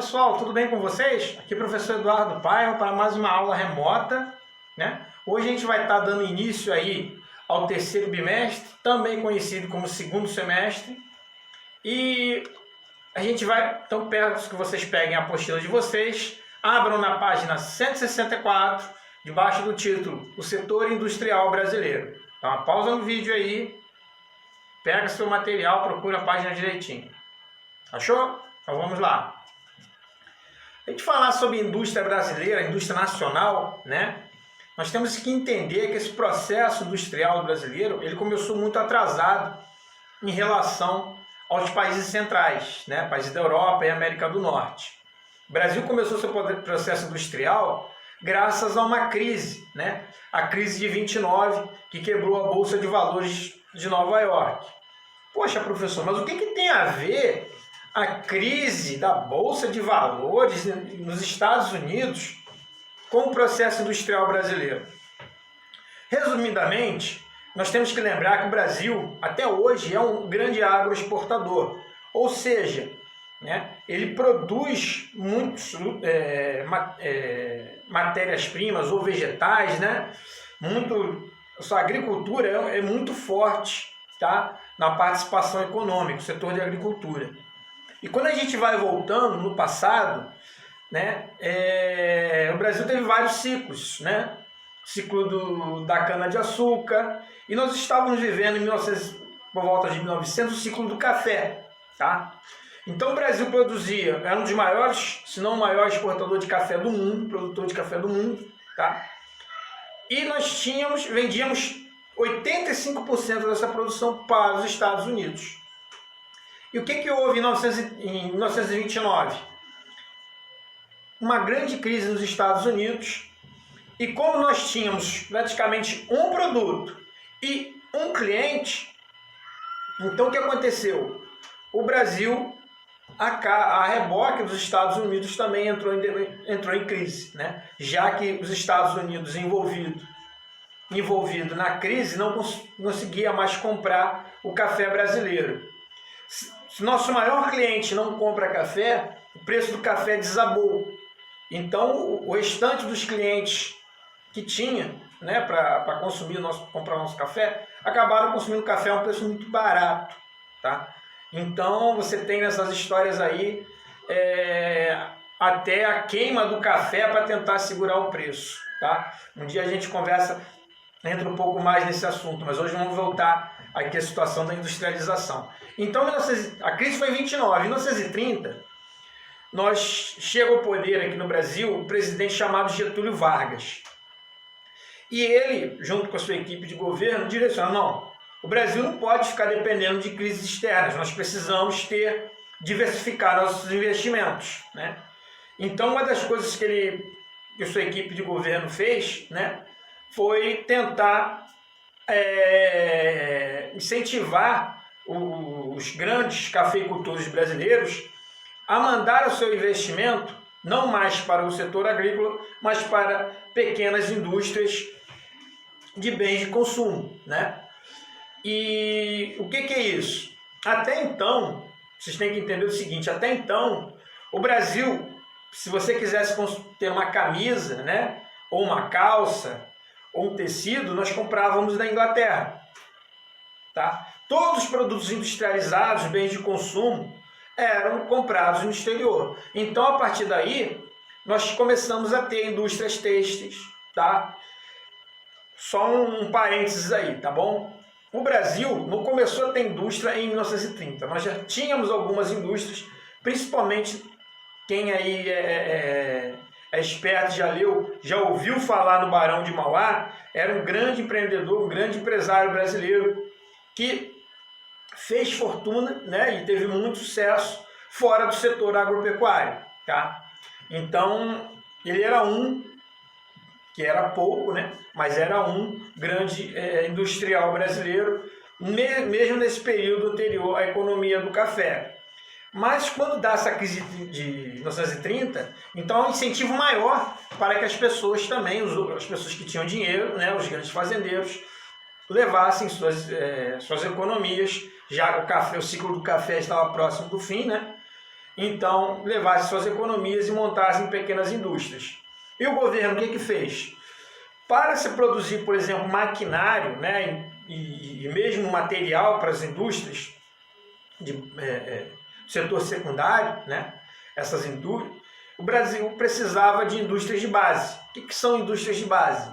pessoal, tudo bem com vocês? Aqui é o professor Eduardo Paiva para mais uma aula remota, né? Hoje a gente vai estar dando início aí ao terceiro bimestre, também conhecido como segundo semestre, e a gente vai, então peço que vocês peguem a apostila de vocês, abram na página 164, debaixo do título O Setor Industrial Brasileiro. Dá uma pausa no vídeo aí, pega seu material, procura a página direitinho. Achou? Então vamos lá. A gente falar sobre indústria brasileira, indústria nacional, né? Nós temos que entender que esse processo industrial brasileiro, ele começou muito atrasado em relação aos países centrais, né? Países da Europa e América do Norte. O Brasil começou seu processo industrial graças a uma crise, né? A crise de 29, que quebrou a Bolsa de Valores de Nova York. Poxa, professor, mas o que tem a ver a crise da Bolsa de Valores nos Estados Unidos com o processo industrial brasileiro? Resumidamente, nós temos que lembrar que o Brasil, até hoje, é um grande agroexportador, ou seja, né, ele produz muitas matérias-primas ou vegetais, né, a sua agricultura é muito forte, tá, na participação econômica, o setor de agricultura. E quando a gente vai voltando no passado, né, o Brasil teve vários ciclos, né? Ciclo da cana-de-açúcar, e nós estávamos vivendo por volta de 1900 o ciclo do café, tá? Então o Brasil produzia, era um dos maiores, se não o maior exportador de café do mundo, produtor de café do mundo, tá? E nós vendíamos 85% dessa produção para os Estados Unidos. E o que houve em 1929? Uma grande crise nos Estados Unidos, e como nós tínhamos praticamente um produto e um cliente, então o que aconteceu? O Brasil, a reboque dos Estados Unidos também entrou em crise, né? Já que os Estados Unidos envolvido na crise não conseguia mais comprar o café brasileiro. Se nosso maior cliente não compra café, o preço do café desabou. Então, o restante dos clientes que tinha, né, para comprar nosso café, acabaram consumindo café a um preço muito barato, tá? Então, você tem nessas histórias aí até a queima do café para tentar segurar o preço, tá? Um dia a gente entra um pouco mais nesse assunto, mas hoje vamos voltar aqui à situação da industrialização. Então, a crise foi em 29. Em 1930, chega ao poder aqui no Brasil um presidente chamado Getúlio Vargas. E ele, junto com a sua equipe de governo, direciona: não, o Brasil não pode ficar dependendo de crises externas, nós precisamos diversificar nossos investimentos, né? Então, uma das coisas que a sua equipe de governo fez, né, foi tentar incentivar os grandes cafeicultores brasileiros a mandar o seu investimento não mais para o setor agrícola, mas para pequenas indústrias de bens de consumo, né? E o que é isso? Até então, vocês têm que entender o seguinte: até então, o Brasil, se você quisesse ter uma camisa, né, ou uma calça, ou um tecido, nós comprávamos da Inglaterra, tá? Todos os produtos industrializados, bens de consumo, eram comprados no exterior. Então, a partir daí, nós começamos a ter indústrias têxteis, tá? Só um parênteses aí, tá bom? O Brasil não começou a ter indústria em 1930. Nós já tínhamos algumas indústrias, principalmente quem aí é esperto, já ouviu falar no Barão de Mauá, era um grande empreendedor, um grande empresário brasileiro que fez fortuna, né, e teve muito sucesso fora do setor agropecuário, tá? Então, ele era que era pouco, né, mas era um grande industrial brasileiro, mesmo nesse período anterior à economia do café. Mas quando dá essa crise de 1930, então há um incentivo maior para que as pessoas também, as pessoas que tinham dinheiro, né, os grandes fazendeiros, levassem suas economias, já o ciclo do café estava próximo do fim, né? então levasse suas economias e montassem pequenas indústrias. E o governo o que fez? Para se produzir, por exemplo, maquinário, né, e mesmo material para as indústrias setor secundário, né, essas indústrias, o Brasil precisava de indústrias de base. O que são indústrias de base?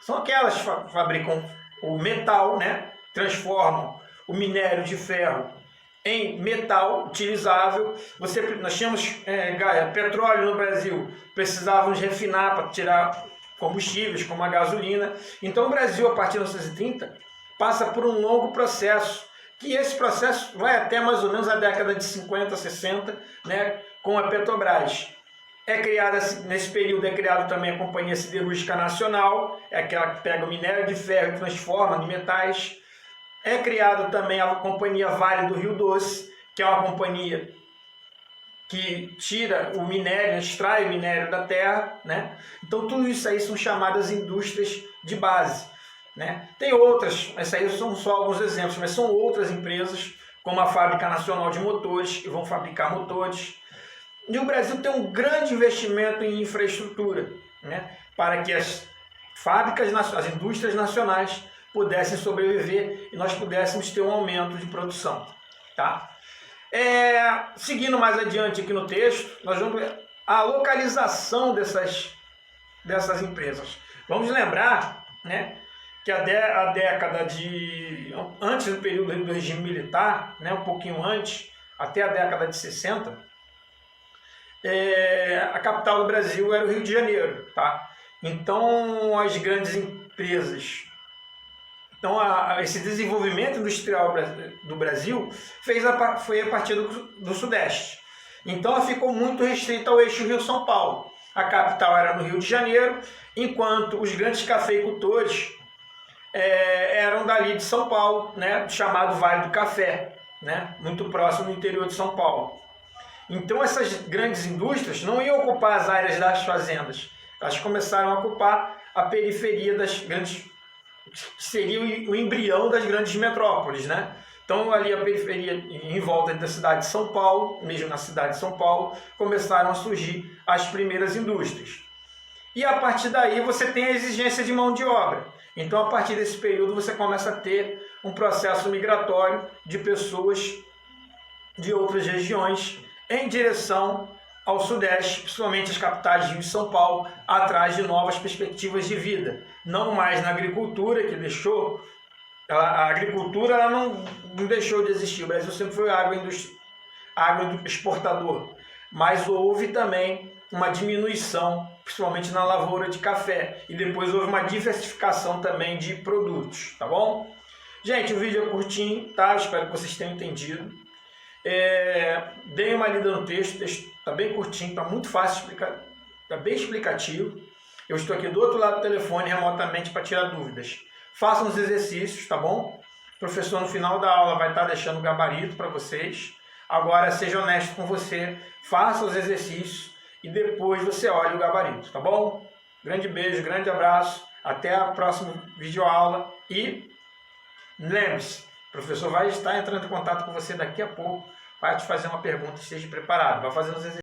São aquelas que fabricam o metal, né, transformam o minério de ferro em metal utilizável. Nós tínhamos petróleo no Brasil, precisávamos refinar para tirar combustíveis como a gasolina. Então o Brasil, a partir de 1930, passa por um longo processo, que esse processo vai até mais ou menos a década de 50, 60, né, com a Petrobras. Nesse período é criada também a Companhia Siderúrgica Nacional, é aquela que pega o minério de ferro e transforma em metais. É criado também a Companhia Vale do Rio Doce, que é uma companhia que tira o minério, extrai o minério da terra, né? Então tudo isso aí são chamadas indústrias de base, né? Tem outras, essas aí são só alguns exemplos, mas são outras empresas, como a Fábrica Nacional de Motores, que vão fabricar motores. E o Brasil tem um grande investimento em infraestrutura, né? Para que as fábricas, as indústrias nacionais pudessem sobreviver e nós pudéssemos ter um aumento de produção, tá? Seguindo mais adiante aqui no texto, nós vamos ver a localização dessas empresas. Vamos lembrar, né, que a década antes do período do regime militar, né, um pouquinho antes, até a década de 60, a capital do Brasil era o Rio de Janeiro, tá? Então as grandes empresas, esse desenvolvimento industrial do Brasil foi a partir do Sudeste. Então ela ficou muito restrita ao eixo Rio-São Paulo. A capital era no Rio de Janeiro, enquanto os grandes cafeicultores eram dali de São Paulo, né, chamado Vale do Café, né, muito próximo do interior de São Paulo. Então essas grandes indústrias não iam ocupar as áreas das fazendas, elas começaram a ocupar a periferia das grandes, que seria o embrião das grandes metrópoles, né? Então ali a periferia em volta da cidade de São Paulo, mesmo na cidade de São Paulo, começaram a surgir as primeiras indústrias. E a partir daí você tem a exigência de mão de obra. Então a partir desse período você começa a ter um processo migratório de pessoas de outras regiões em direção ao Sudeste, principalmente as capitais Rio e São Paulo, atrás de novas perspectivas de vida. Não mais na agricultura, que deixou... A agricultura ela não deixou de existir. O Brasil sempre foi agroexportador. Mas houve também uma diminuição, principalmente na lavoura de café. E depois houve uma diversificação também de produtos, tá bom? Gente, o vídeo é curtinho, tá? Espero que vocês tenham entendido. Deem uma lida no texto, o texto está bem curtinho, está muito fácil de explicar, está bem explicativo. Eu estou aqui do outro lado do telefone remotamente para tirar dúvidas. Façam os exercícios, tá bom? O professor no final da aula vai estar deixando o gabarito para vocês. Agora seja honesto com você, faça os exercícios e depois você olha o gabarito, tá bom? Grande beijo, grande abraço, até a próxima videoaula e lembre-se, o professor vai estar entrando em contato com você daqui a pouco para te fazer uma pergunta, esteja preparado, vai fazer os exercícios.